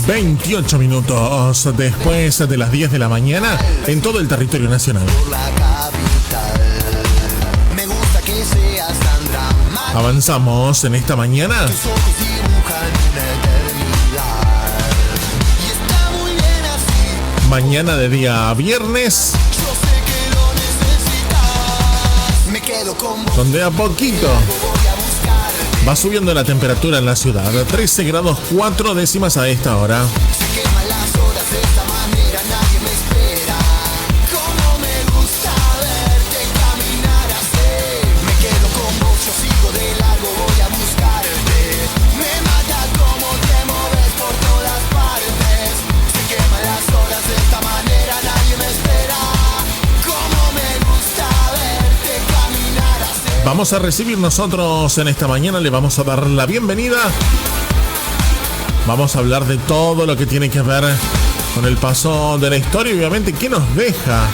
28 minutos después de las 10 de la mañana en todo el territorio nacional. Avanzamos en esta mañana. Mañana de día viernes, donde a poquito va subiendo la temperatura en la ciudad. 13 grados 4 décimas a esta hora. Vamos a recibir nosotros en esta mañana, le vamos a dar la bienvenida. Vamos a hablar de todo lo que tiene que ver con el paso de la historia y obviamente qué nos deja.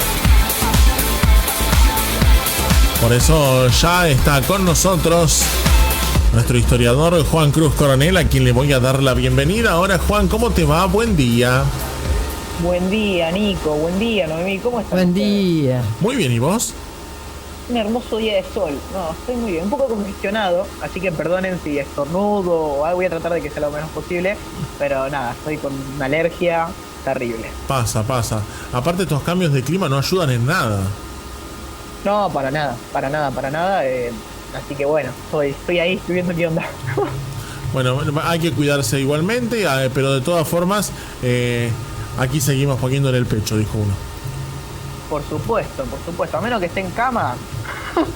Por eso ya está con nosotros nuestro historiador Juan Cruz Coronel, a quien le voy a dar la bienvenida. Ahora, Juan, ¿cómo te va? Buen día. Buen día, Nico. Buen día, Noemí. ¿Cómo estás? Buen día. Muy bien, ¿y vos? Un hermoso día de sol. No, estoy muy bien. Un poco congestionado, así que perdonen si estornudo o algo. Voy a tratar de que sea lo menos posible. Pero nada, estoy con una alergia terrible. Pasa. Aparte, estos cambios de clima no ayudan en nada. No, para nada. Así que bueno, estoy ahí, estoy viendo qué onda. Bueno, hay que cuidarse igualmente, pero de todas formas, aquí seguimos poniéndole el pecho, dijo uno. Por supuesto. A menos que esté en cama.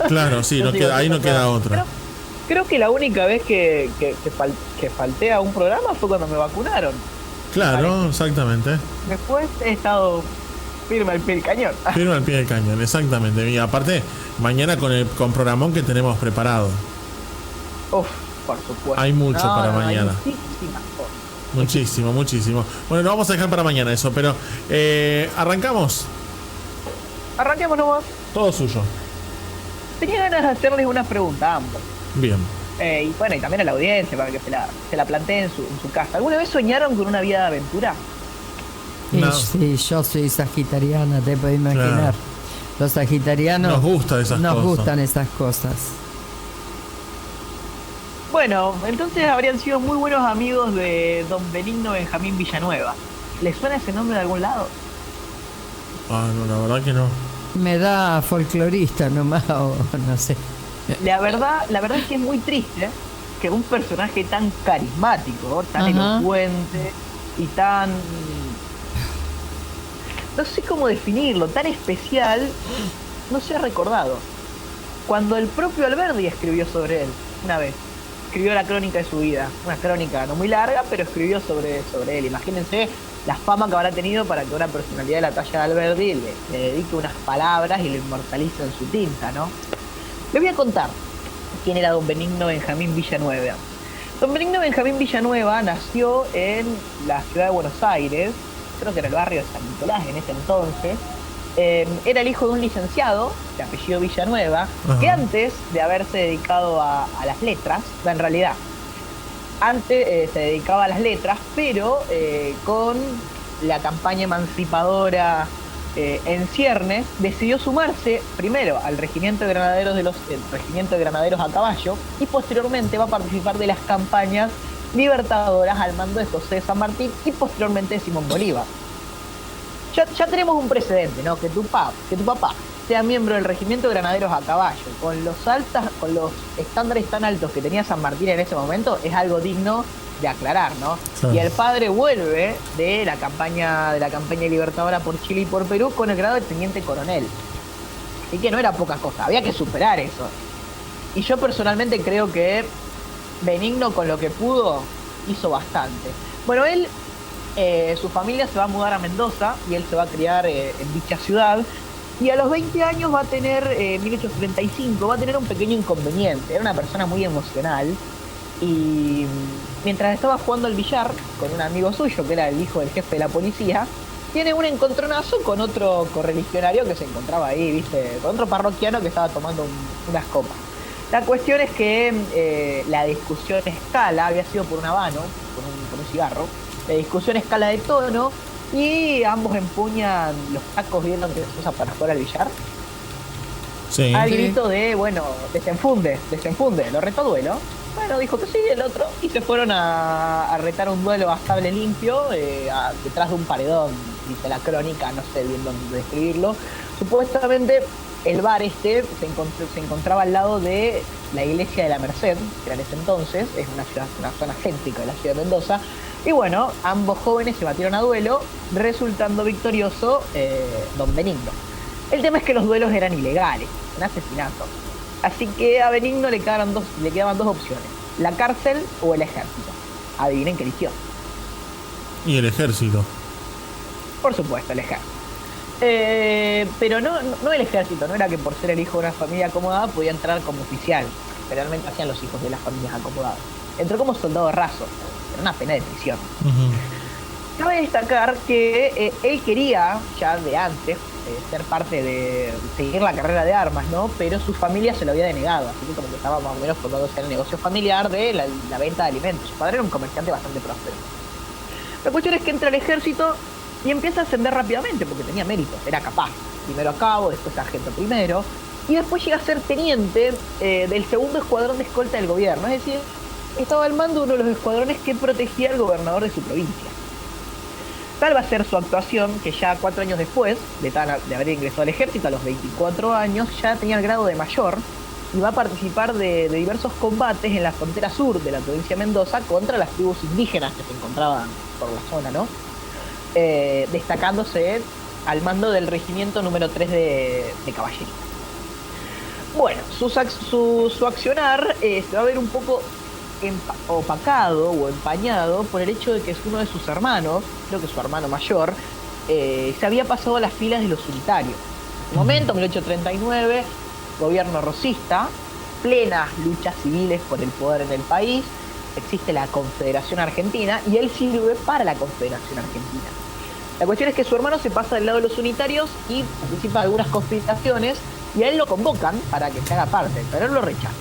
Claro, sí, ahí no queda otra. Creo que la única vez que falté a un programa fue cuando me vacunaron. Claro, exactamente. Después he estado firme al pie del cañón. Firme al pie del cañón, exactamente. Y aparte, mañana con programón que tenemos preparado. Uf, por supuesto. Hay mucho para mañana. Hay muchísimas cosas. Muchísimo. Bueno, lo vamos a dejar para mañana eso, pero ¿arrancamos? Arranquemos nomás. Todo suyo. Tenía ganas de hacerles una pregunta a ambos. Bien. Y bueno, y también a la audiencia, para que se la planteen en su casa. ¿Alguna vez soñaron con una vida de aventura? No. Sí, yo soy sagitariana, te puedes imaginar. Claro. Los sagitarianos Nos gustan esas cosas. Bueno, entonces habrían sido muy buenos amigos de don Benigno Benjamín Villanueva. ¿Les suena ese nombre de algún lado? Ah, no, la verdad que no. me da folclorista nomás, o no sé. La verdad es que es muy triste que un personaje tan carismático, tan elocuente y tan... no sé cómo definirlo, tan especial, no sea recordado. Cuando el propio Alberdi escribió sobre él, una vez, escribió la crónica de su vida, una crónica no muy larga, pero escribió sobre él. Imagínense la fama que habrá tenido para que una personalidad de la talla de Alberdi le dedique unas palabras y lo inmortalice en su tinta, ¿no? Les voy a contar quién era don Benigno Benjamín Villanueva. Don Benigno Benjamín Villanueva nació en la ciudad de Buenos Aires, creo que era el barrio de San Nicolás en ese entonces. Era el hijo de un licenciado de apellido Villanueva, que antes de haberse dedicado a las letras, en realidad, antes se dedicaba a las letras, pero con la campaña emancipadora en ciernes, decidió sumarse primero al regimiento de granaderos regimiento de granaderos a caballo, y posteriormente va a participar de las campañas libertadoras al mando de José de San Martín y posteriormente de Simón Bolívar. Ya tenemos un precedente, ¿no? Que tu papá sea miembro del regimiento de granaderos a caballo, con los estándares tan altos que tenía San Martín en ese momento, es algo digno de aclarar, ¿no? Sí. Y el padre vuelve de la campaña libertadora por Chile y por Perú con el grado de teniente coronel. Así que no era poca cosa, había que superar eso. Y yo personalmente creo que Benigno, con lo que pudo, hizo bastante. Bueno, su familia se va a mudar a Mendoza y él se va a criar en dicha ciudad. Y a los 20 años va a tener, 1835, va a tener un pequeño inconveniente. Era una persona muy emocional. Y mientras estaba jugando al billar con un amigo suyo, que era el hijo del jefe de la policía, tiene un encontronazo con otro correligionario que se encontraba ahí, ¿viste? Con otro parroquiano que estaba tomando unas copas. La cuestión es que la discusión escala, había sido por un habano, por un cigarro. La discusión escala de tono y ambos empuñan los tacos viendo que se usa para jugar al billar. Sí. Al Sí. grito de, bueno, desenfunde, lo retó a duelo. Bueno, dijo que sí, el otro, y se fueron a retar un duelo a sable limpio detrás de un paredón, dice la crónica, no sé bien dónde describirlo. Supuestamente el bar se encontraba al lado de la iglesia de la Merced, que era en ese entonces, es una zona céntrica de la ciudad de Mendoza. Y bueno, ambos jóvenes se batieron a duelo, resultando victorioso don Benigno. El tema es que los duelos eran ilegales, un asesinato. Así que a Benigno le quedaban dos opciones: la cárcel o el ejército. Adivinen qué eligió. Y el ejército. Por supuesto, el ejército. Pero no el ejército, no era que por ser el hijo de una familia acomodada podía entrar como oficial. Generalmente hacían los hijos de las familias acomodadas. Entró como soldado raso, era una pena de prisión. Cabe destacar que él quería, ya de antes, ser parte de seguir la carrera de armas, ¿no? Pero su familia se lo había denegado, así que como que estaba más o menos formándose en el negocio familiar de la venta de alimentos. Su padre era un comerciante bastante próspero. La cuestión es que entra al ejército y empieza a ascender rápidamente, porque tenía méritos, era capaz. Primero a cabo, después sargento primero, y después llega a ser teniente del segundo escuadrón de escolta del gobierno, es decir, estaba al mando de uno de los escuadrones que protegía al gobernador de su provincia. Tal va a ser su actuación que ya 4 años después de haber ingresado al ejército, a los 24 años, ya tenía el grado de mayor y va a participar de diversos combates en la frontera sur de la provincia de Mendoza contra las tribus indígenas que se encontraban por la zona, ¿no? Destacándose al mando del regimiento número 3 de caballería. Bueno, su accionar se va a ver un poco opacado o empañado por el hecho de que es uno de sus hermanos, creo que su hermano mayor, se había pasado a las filas de los unitarios. En ese momento, 1839, gobierno rosista, plenas luchas civiles por el poder en el país, existe la Confederación Argentina y él sirve para la Confederación Argentina. La cuestión es que su hermano se pasa del lado de los unitarios y participa de algunas conspiraciones y a él lo convocan para que se haga parte, pero él lo rechaza.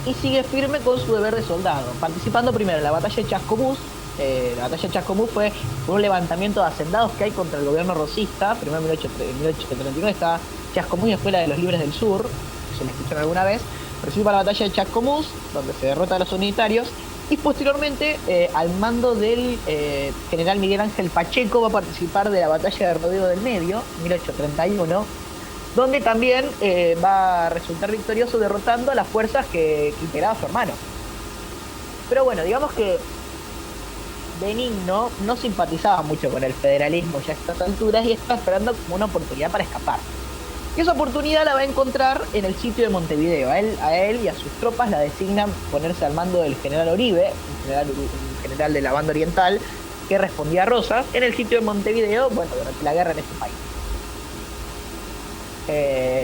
Y sigue firme con su deber de soldado, participando primero en la batalla de Chascomús. La batalla de Chascomús fue un levantamiento de hacendados que hay contra el gobierno rosista. Primero en 1839 estaba Chascomús y después la de los Libres del Sur, si la escucharon alguna vez. Participa en la batalla de Chascomús, donde se derrota a los unitarios. Y posteriormente, al mando del general Miguel Ángel Pacheco, va a participar de la batalla de Rodeo del Medio, 1831, donde también va a resultar victorioso derrotando a las fuerzas que integraba su hermano. Pero bueno, digamos que Benigno no simpatizaba mucho con el federalismo ya a estas alturas y estaba esperando como una oportunidad para escapar. Y esa oportunidad la va a encontrar en el sitio de Montevideo. A él y a sus tropas la designan ponerse al mando del general Oribe, un general de la banda oriental, que respondía a Rosas, en el sitio de Montevideo, bueno, durante la guerra en ese país.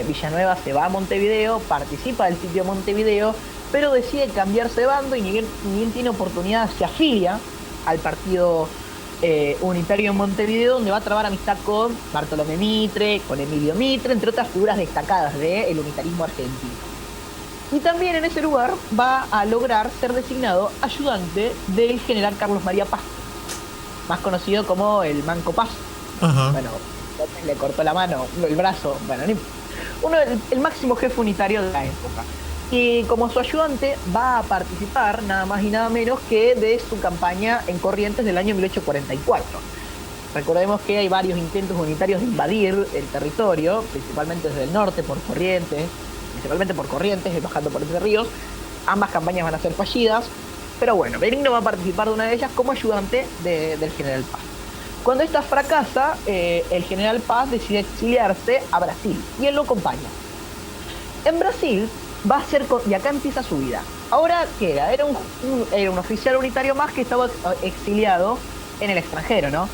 Villanueva se va a Montevideo, participa del sitio de Montevideo, pero decide cambiarse de bando y ni bien tiene oportunidad se afilia al partido unitario en Montevideo, donde va a trabar amistad con Bartolomé Mitre, con Emilio Mitre, entre otras figuras destacadas del unitarismo argentino. Y también en ese lugar va a lograr ser designado ayudante del general Carlos María Paz, más conocido como el Manco Paz. Ajá. Bueno, le cortó la mano, el brazo, bueno, el máximo jefe unitario de la época. Y como su ayudante va a participar nada más y nada menos que de su campaña en Corrientes del año 1844. Recordemos que hay varios intentos unitarios de invadir el territorio, principalmente desde el norte por Corrientes, bajando por Entre Ríos. Ambas campañas van a ser fallidas, pero bueno, Benigno va a participar de una de ellas como ayudante del general Paz. Cuando esta fracasa, el general Paz decide exiliarse a Brasil y él lo acompaña. En Brasil va a ser, y acá empieza su vida. Ahora, ¿qué era? Era un oficial unitario más que estaba exiliado en el extranjero, ¿no?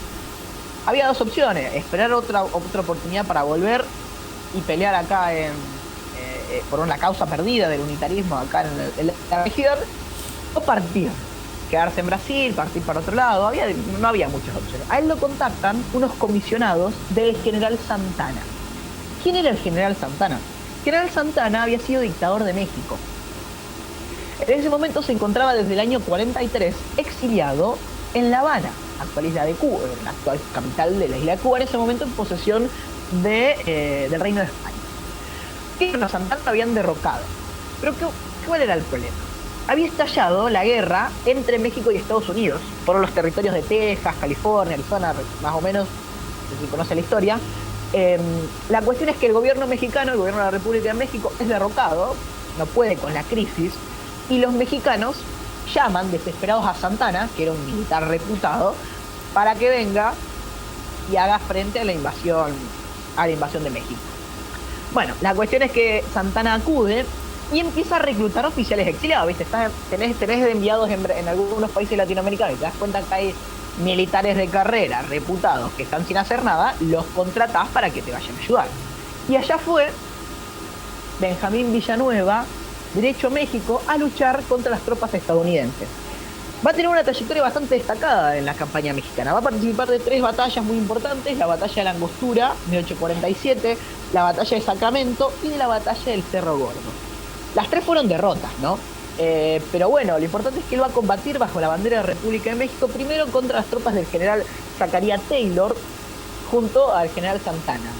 Había dos opciones: esperar otra oportunidad para volver y pelear acá por una causa perdida del unitarismo acá en la región, o partir, quedarse en Brasil, partir para otro lado. No había muchas opciones. A él lo contactan unos comisionados del general Santana. ¿Quién era el general Santana? General Santana había sido dictador de México. En ese momento se encontraba desde el año 43 exiliado en La Habana. actual isla de Cuba, la actual capital de la isla de Cuba, en ese momento en posesión del Reino de España. Que los Santana habían derrocado. Pero ¿cuál era el problema? Había estallado la guerra entre México y Estados Unidos por los territorios de Texas, California, Arizona, más o menos, si conoce la historia. La cuestión es que el gobierno mexicano, el gobierno de la República de México, es derrocado, no puede con la crisis, y los mexicanos llaman desesperados a Santana, que era un militar reputado, para que venga y haga frente a la invasión de México. Bueno, la cuestión es que Santana acude y empieza a reclutar oficiales exiliados, ¿viste? Tenés enviados en algunos países latinoamericanos y te das cuenta que hay militares de carrera reputados que están sin hacer nada, los contratás para que te vayan a ayudar. Y allá fue Benjamín Villanueva, derecho a México, a luchar contra las tropas estadounidenses. Va a tener una trayectoria bastante destacada en la campaña mexicana. Va a participar de 3 batallas muy importantes: la batalla de la Angostura, 1847, la batalla de Sacramento y la batalla del Cerro Gordo. Las 3 fueron derrotas, ¿no? Pero bueno, lo importante es que él va a combatir bajo la bandera de la República de México, primero contra las tropas del general Zacarías Taylor, junto al general Santana.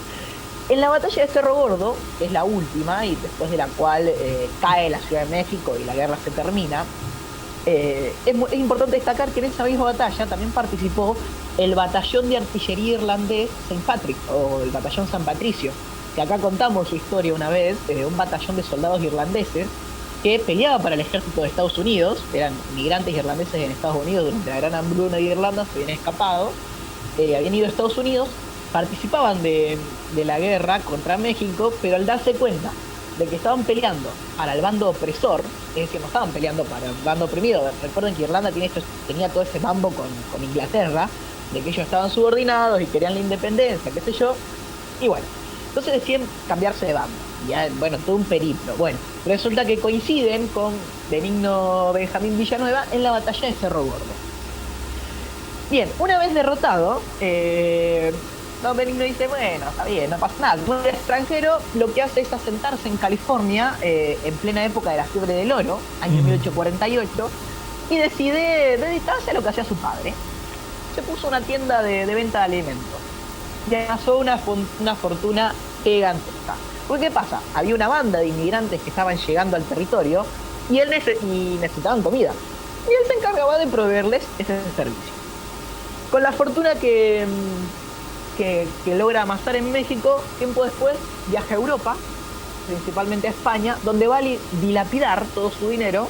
En la batalla de Cerro Gordo, que es la última, y después de la cual cae la Ciudad de México y la guerra se termina, es importante destacar que en esa misma batalla también participó el batallón de artillería irlandés St. Patrick, o el batallón San Patricio, que acá contamos su historia una vez, un batallón de soldados irlandeses que peleaba para el ejército de Estados Unidos, eran migrantes irlandeses en Estados Unidos durante la gran hambruna de Irlanda, se habían escapado, habían ido a Estados Unidos, participaban de la guerra contra México, pero al darse cuenta de que estaban peleando para el bando opresor, es decir, no estaban peleando para el bando oprimido. Recuerden que Irlanda tenía todo ese mambo con Inglaterra, de que ellos estaban subordinados y querían la independencia, qué sé yo, y bueno, entonces deciden cambiarse de bando. Ya, bueno, todo un periplo. Bueno, resulta que coinciden con Benigno Benjamín Villanueva en la batalla de Cerro Gordo. Bien, una vez derrotado, Don Benigno dice, bueno, está bien, no pasa nada. Un extranjero lo que hace es asentarse en California en plena época de la fiebre del oro, año 1848, y decide dedicarse a lo que hacía su padre. Se puso una tienda de venta de alimentos y amasó una fortuna gigantesca. Porque ¿qué pasa? Había una banda de inmigrantes que estaban llegando al territorio y necesitaban comida. Y él se encargaba de proveerles ese servicio. Con la fortuna que logra amasar en México, tiempo después viaja a Europa, principalmente a España, donde va a dilapidar todo su dinero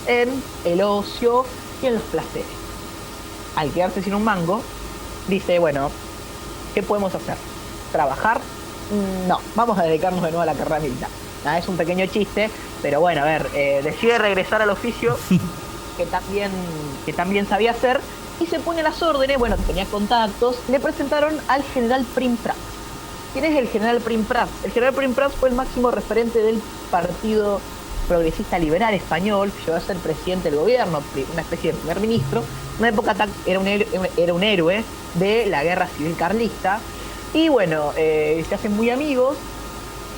en el ocio y en los placeres. Al quedarse sin un mango, dice, bueno, ¿qué podemos hacer? ¿Trabajar? No, vamos a dedicarnos de nuevo a la carrera militar. Es un pequeño chiste, pero bueno, a ver, decide regresar al oficio que también sabía hacer, y se pone a las órdenes. Bueno, tenía contactos, le presentaron al general Prim Prats. ¿Quién es el general Prim Prats? El general Prim Prats fue el máximo referente del Partido Progresista Liberal Español, que llegó a ser presidente del gobierno, una especie de primer ministro. En una época era un héroe de la guerra civil carlista. Y bueno, se hacen muy amigos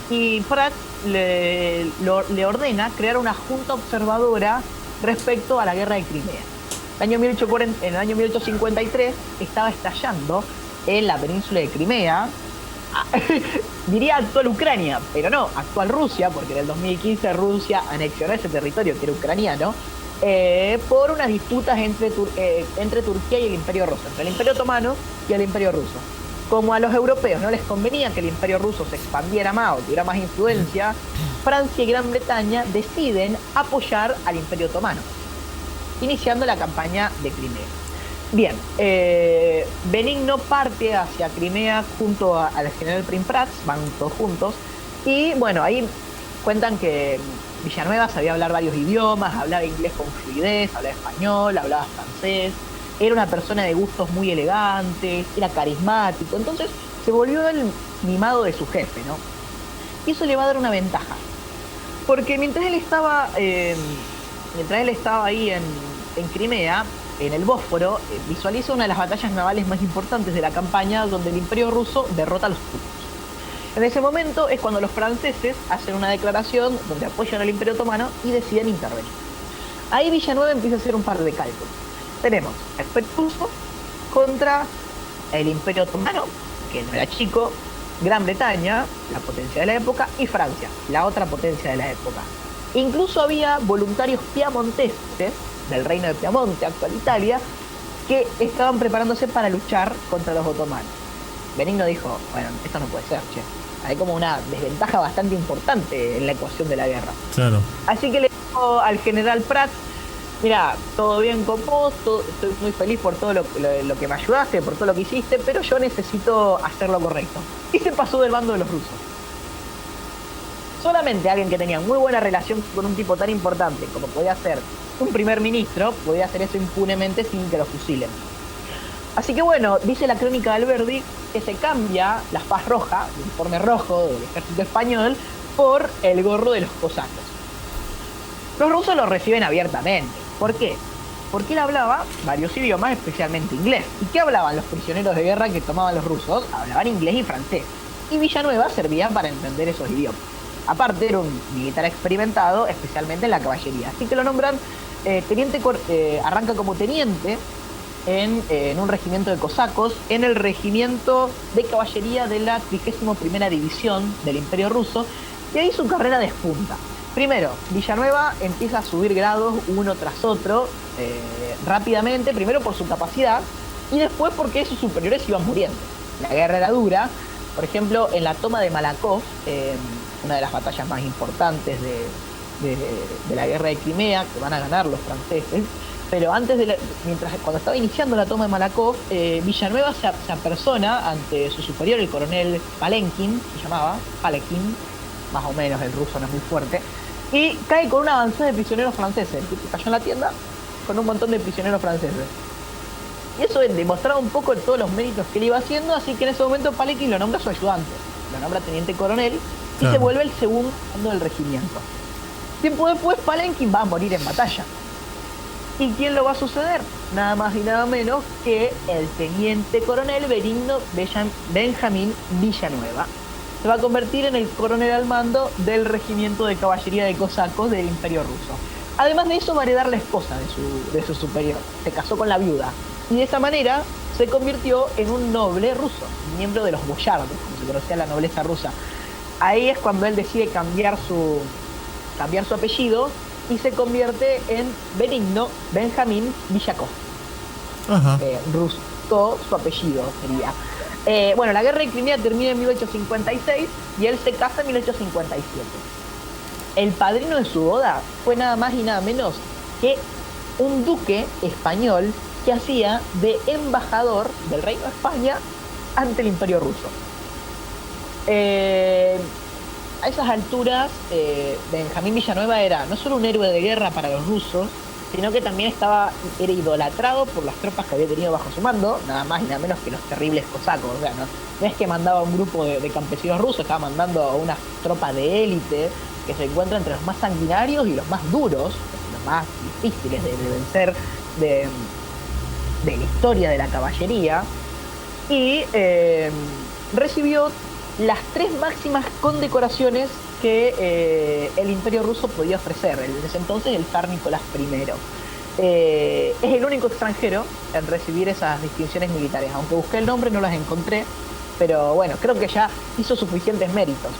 y Prats le ordena crear una junta observadora respecto a la guerra de Crimea. En el año 1853 estaba estallando en la península de Crimea, diría actual Ucrania, pero no, actual Rusia, porque en el 2015 Rusia anexionó ese territorio que era ucraniano, por unas disputas entre Turquía y el Imperio Ruso, entre el Imperio Otomano y el Imperio Ruso. Como a los europeos no les convenía que el Imperio Ruso se expandiera más o tuviera más influencia, Francia y Gran Bretaña deciden apoyar al Imperio Otomano, iniciando la campaña de Crimea. Bien, Benigno parte hacia Crimea junto al general Prim Prats, van todos juntos, y bueno, ahí cuentan que Villanueva sabía hablar varios idiomas, hablaba inglés con fluidez, hablaba español, hablaba francés, era una persona de gustos muy elegantes, era carismático, entonces se volvió el mimado de su jefe, ¿no? Y eso le va a dar una ventaja, porque mientras él estaba ahí en Crimea, en el Bósforo, visualiza una de las batallas navales más importantes de la campaña, donde el Imperio Ruso derrota a los turcos. En ese momento es cuando los franceses hacen una declaración donde apoyan al Imperio Otomano y deciden intervenir. Ahí Villanueva empieza a hacer un par de cálculos. Tenemos al Imperio Ruso contra el Imperio Otomano, que no era chico, Gran Bretaña, la potencia de la época, y Francia, la otra potencia de la época. Incluso había voluntarios piamonteses del reino de Piamonte, actual Italia, que estaban preparándose para luchar contra los otomanos. Benigno dijo, bueno, esto no puede ser, che. Hay como una desventaja bastante importante en la ecuación de la guerra. Claro. Así que le dijo al general Prat, mira, todo bien con vos, estoy muy feliz por todo lo que me ayudaste, por todo lo que hiciste, pero yo necesito hacer lo correcto. Y se pasó del bando de los rusos. Solamente alguien que tenía muy buena relación con un tipo tan importante como podía ser un primer ministro, podía hacer eso impunemente sin que lo fusilen. Así que bueno, dice la crónica de Alberdi que se cambia la faz roja, el uniforme rojo del ejército español, por el gorro de los cosacos. Los rusos lo reciben abiertamente. ¿Por qué? Porque él hablaba varios idiomas, especialmente inglés. ¿Y qué hablaban los prisioneros de guerra que tomaban los rusos? Hablaban inglés y francés. Y Villanueva servía para entender esos idiomas. Aparte, era un militar experimentado, especialmente en la caballería. Así que lo nombran arranca como teniente en un regimiento de cosacos, en el regimiento de caballería de la 31ª División del Imperio Ruso, y ahí su carrera despunta. Primero, Villanueva empieza a subir grados uno tras otro rápidamente, primero por su capacidad y después porque sus superiores iban muriendo. La guerra era dura. Por ejemplo, en la toma de Malakoff, una de las batallas más importantes de la guerra de Crimea, que van a ganar los franceses, pero cuando estaba iniciando la toma de Malakoff, Villanueva se apersona ante su superior, el coronel Palenkin, se llamaba Palenkin, más o menos, el ruso no es muy fuerte, y cae con una avanzada de prisioneros franceses. El tipo cayó en la tienda con un montón de prisioneros franceses. Y eso demostraba un poco todos los méritos que él iba haciendo, así que en ese momento Palenkin lo nombra su ayudante, lo nombra teniente coronel, y claro, se vuelve el segundo del regimiento. Tiempo después, Palenkin va a morir en batalla. ¿Y quién lo va a suceder? Nada más y nada menos que el teniente coronel Benigno Benjamín Villanueva. Se va a convertir en el coronel al mando del regimiento de caballería de cosacos del Imperio Ruso. Además de eso, va a heredar la esposa de su superior. Se casó con la viuda. Y de esa manera se convirtió en un noble ruso, miembro de los boyardos, como se conocía la nobleza rusa. Ahí es cuando él decide cambiar su apellido y se convierte en Benigno Benjamín Villakov. Ruso, su apellido sería. Bueno, la guerra de Crimea termina en 1856 y él se casa en 1857. El padrino de su boda fue nada más y nada menos que un duque español que hacía de embajador del Reino de España ante el Imperio Ruso. A esas alturas, Benjamín Villanueva era no solo un héroe de guerra para los rusos, sino que también era idolatrado por las tropas que había tenido bajo su mando, nada más y nada menos que los terribles cosacos. O sea, no es que mandaba un grupo de campesinos rusos, estaba mandando a una tropa de élite que se encuentra entre los más sanguinarios y los más duros, los más difíciles de vencer de la historia de la caballería, y recibió las 3 máximas condecoraciones que el Imperio Ruso podía ofrecer. En ese entonces el zar Nicolás I. Es el único extranjero en recibir esas distinciones militares. Aunque busqué el nombre no las encontré, pero bueno, creo que ya hizo suficientes méritos.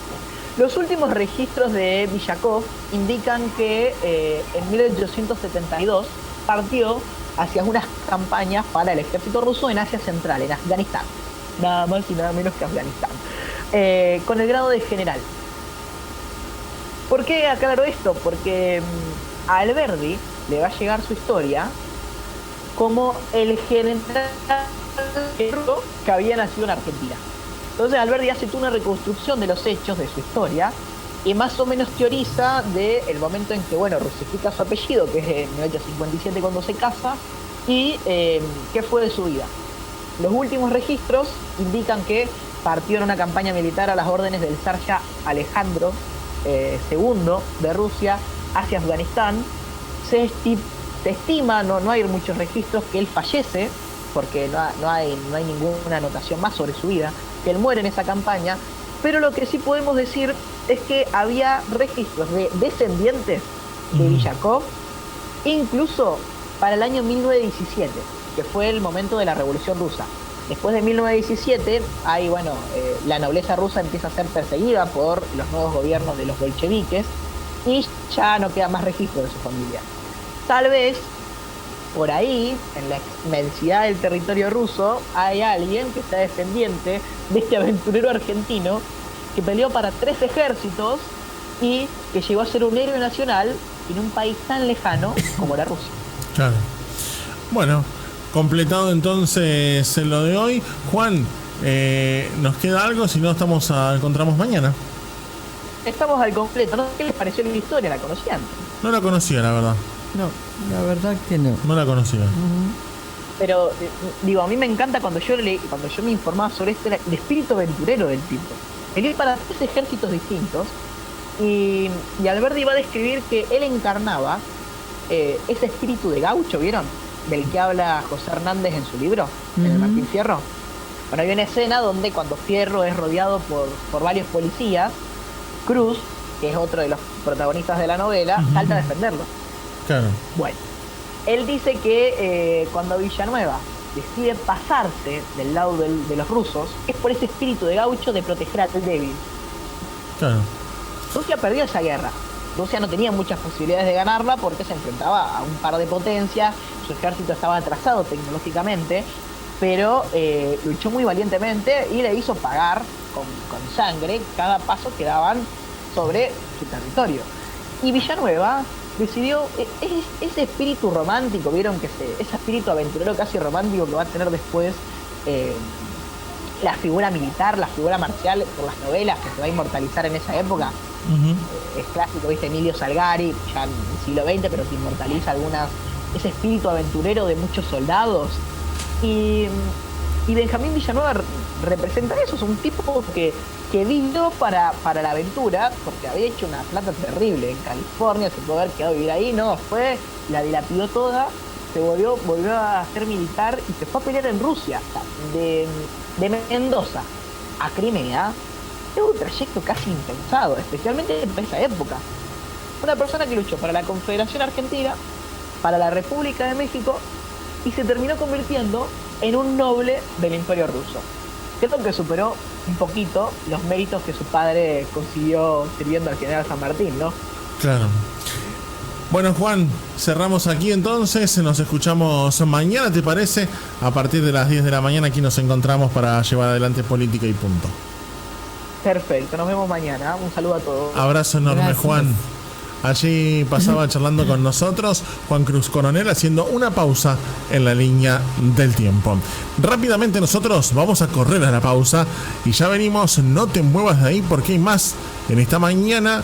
Los últimos registros de Villakov indican que en 1872 partió hacia unas campañas para el ejército ruso en Asia Central, en Afganistán. Nada más y nada menos que Afganistán. Con el grado de general. ¿Por qué aclaro esto? Porque a Alberdi le va a llegar su historia como el general que había nacido en Argentina. Entonces Alberdi hace toda una reconstrucción de los hechos de su historia y más o menos teoriza del momento en que, bueno, rusifica su apellido, que es en 1857 cuando se casa, y qué fue de su vida. Los últimos registros indican que partió en una campaña militar a las órdenes del zar Alejandro II de Rusia hacia Afganistán. Se estima, no hay muchos registros, que él fallece, porque no hay ninguna anotación más sobre su vida, que él muere en esa campaña, pero lo que sí podemos decir es que había registros de descendientes de Villakov, incluso para el año 1917. que fue el momento de la Revolución Rusa. Después de 1917, la nobleza rusa empieza a ser perseguida por los nuevos gobiernos de los bolcheviques y ya no queda más registro de su familia. Tal vez por ahí, en la inmensidad del territorio ruso, hay alguien que sea descendiente de este aventurero argentino que peleó para 3 ejércitos y que llegó a ser un héroe nacional en un país tan lejano como la Rusia. Claro. Bueno, completado entonces lo de hoy. Juan, ¿nos queda algo? Si no, encontramos mañana. Estamos al completo. ¿No? ¿Qué les pareció la historia? ¿La conocían? No la conocía, la verdad. No, la verdad que no. No la conocía. Pero, a mí me encanta cuando yo me informaba sobre esto, el espíritu aventurero del tipo. Peleó para 3 ejércitos distintos y Alberdi va a describir que él encarnaba ese espíritu de gaucho, ¿vieron? Del que habla José Hernández en su libro, en el Martín Fierro. Bueno, hay una escena donde cuando Fierro es rodeado por varios policías, Cruz, que es otro de los protagonistas de la novela, salta a defenderlo. Claro. Bueno, él dice que cuando Villanueva decide pasarse del lado de los rusos, es por ese espíritu de gaucho de proteger al débil. Claro. Rusia perdió esa guerra. Rusia no tenía muchas posibilidades de ganarla porque se enfrentaba a un par de potencias, su ejército estaba atrasado tecnológicamente, pero luchó muy valientemente y le hizo pagar con sangre cada paso que daban sobre su territorio. Y Villanueva decidió ese espíritu romántico, vieron que ese espíritu aventurero casi romántico que va a tener después la figura militar, la figura marcial por las novelas que se va a inmortalizar en esa época. Es clásico, viste, Emilio Salgari, ya en el siglo XX, pero que inmortaliza ese espíritu aventurero de muchos soldados. Y Benjamín Villanueva representa eso, es un tipo que vivió para la aventura, porque había hecho una plata terrible en California, se pudo haber quedado a vivir ahí, la dilapidó toda, se volvió a ser militar y se fue a pelear en Rusia, de Mendoza a Crimea. Es un trayecto casi impensado, especialmente en esa época. Una persona que luchó para la Confederación Argentina, para la República de México, y se terminó convirtiendo en un noble del Imperio Ruso. Creo que superó un poquito los méritos que su padre consiguió sirviendo al general San Martín, ¿no? Claro. Bueno, Juan, cerramos aquí entonces, nos escuchamos mañana, ¿te parece? A partir de las 10 de la mañana aquí nos encontramos para llevar adelante Política y Punto. Perfecto, nos vemos mañana. Un saludo a todos. Abrazo enorme. Gracias. Juan. Allí pasaba charlando con nosotros Juan Cruz Coronel, haciendo una pausa en la línea del tiempo. Rápidamente nosotros vamos a correr a la pausa y ya venimos. No te muevas de ahí porque hay más en esta mañana.